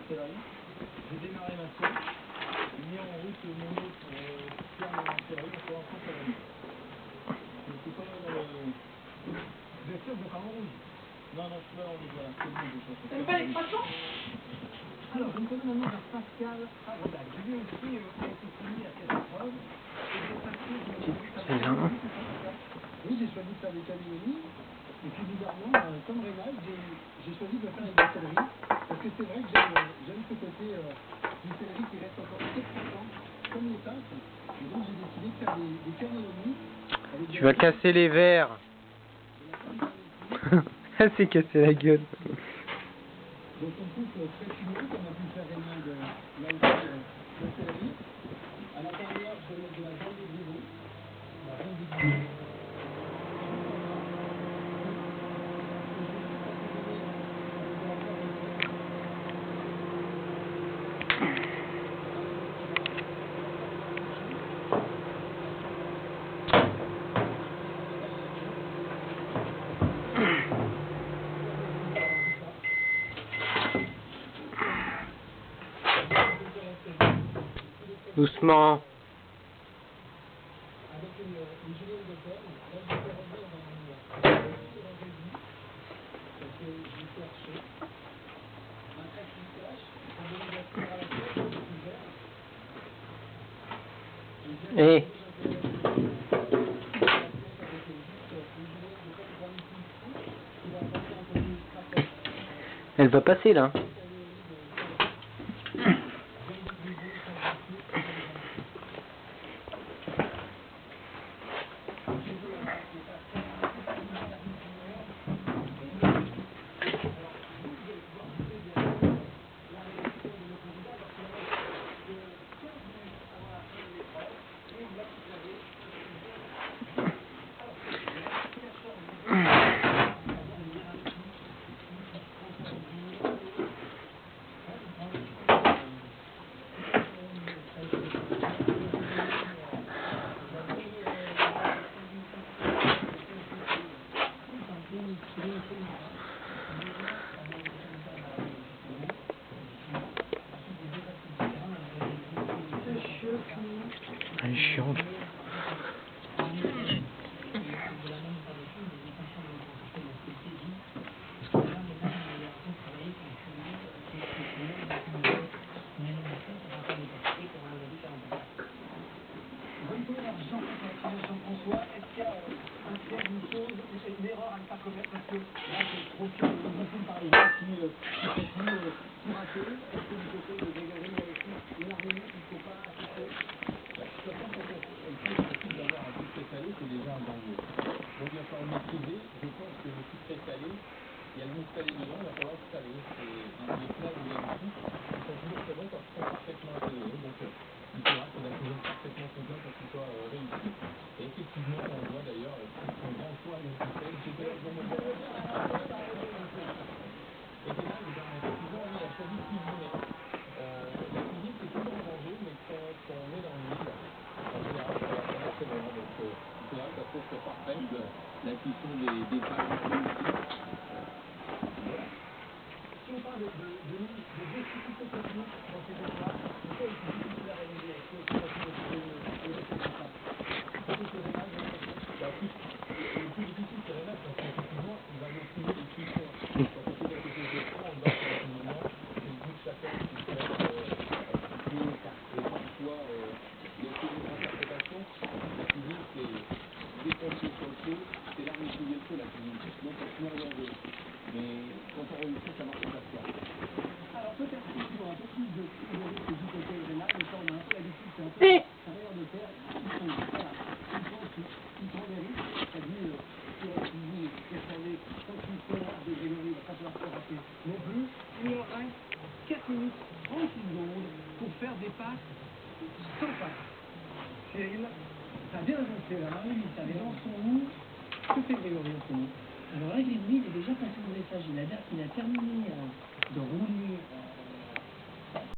sellerie. J'ai démarré ma sauce, j'ai mis en route mon eau pour faire mon sellerie, pour pouvoir prendre la nuit. C'est pas dans le... Bien sûr, je vais pas en rouge. Non, je suis pas en rouge, voilà. C'est bon, T'aimes pas l'extraction? Alors, je me tourne maintenant vers Pascal Arrodac. Lui aussi a été soumis à cette épreuve. C'est là. Oui, j'ai choisi de faire des cannelloni. Et puis bizarrement, comme Rénal, j'ai choisi de faire une sellerie. Parce que c'est vrai que j'aime ce côté d'une sellerie qui reste encore assez croquant, comme les pâtes. Et donc j'ai décidé de faire des cannelloni. Tu vas casser les verres. Elle s'est cassé la gueule. Donc on coupe très finement, comme a pu le faire Rénal là aussi, la sellerie. À l'intérieur, je vais mettre de la viande de gruyère. La viande de gruyère. Doucement. Avec une julienne de terre, là je vais revenir dans le parce que je vais chercher un crêpe qui cache, pour donner de la couleur à la tête, le vert. Elle va passer là. Elle est chiante. Jean-François, est-ce qu'il y a un fait une chose, une erreur à ne pas commettre parce que là c'est trop sûr, beaucoup par les gens qui sont plus ratés. Est-ce que du côté de Grégory, il y a aussi une harmonie qu'il ne faut pas afficher? De toute façon, quand on fait le principe d'avoir un sucré salé, c'est déjà un bon goût. Donc il va falloir maîtriser. Je pense que le sucré salé, il y a le mousse salé dedans, il va falloir le saler. Les plats où il y a du sucre, ils sont toujours très bons quand ils sont parfaitement intégrés. Donc il faudra que la cuisine parfaitement contenue pour qu'il soit réussi. Et effectivement, on voit d'ailleurs son grand choix de sucré. J'ai d'ailleurs dans mon voyage. Et c'est là, effectivement, lui, il a choisi de cuisiner. La cuisine, c'est toujours en danger, mais quand on est dans le mille, en général, ça va très bien. Donc, il faudra que ça soit parfait, la cuisson des pâtes aussi. Voilà. Si on parle de difficultés techniques dans ces épreuves, c'est quoi les plus difficiles à réaliser? Est-ce que c'est facile de trouver une ça? Plutôt que Rénal, j'ai l'impression. Le plus difficile, c'est Rénal, parce qu'effectivement, il va maîtriser les cuissons. Quand on fait quelque chose de froid, on le bat sur assaisonnement. C'est le goût de chacun qui peut être un petit peu, et parfois, laisser libre interprétation. La cuisine, c'est défoncer sur le feu, c'est là maîtriser le feu, la cuisine. Donc, on se met en danger. Mais quand on réussit, ça marche à chaque fois. Alors peut-être qu'il faut un peu plus de risque du côté de Rénal, mais ça on a un peu l'habitude, c'est un peu carrière de terre. Il prend des risques, ça dit sur la cuisine, performer sans cuisson de Grégory, il va pas falloir se rater non plus. Il leur reste 4 minutes 36 secondes pour faire des pâtes sans pâte. Cyril, ça a bien avancé là, oui, ça les gens sont où? Que fait Grégory en ce moment? Alors là, Grégory, il est déjà passé au message. Il a terminé de rouler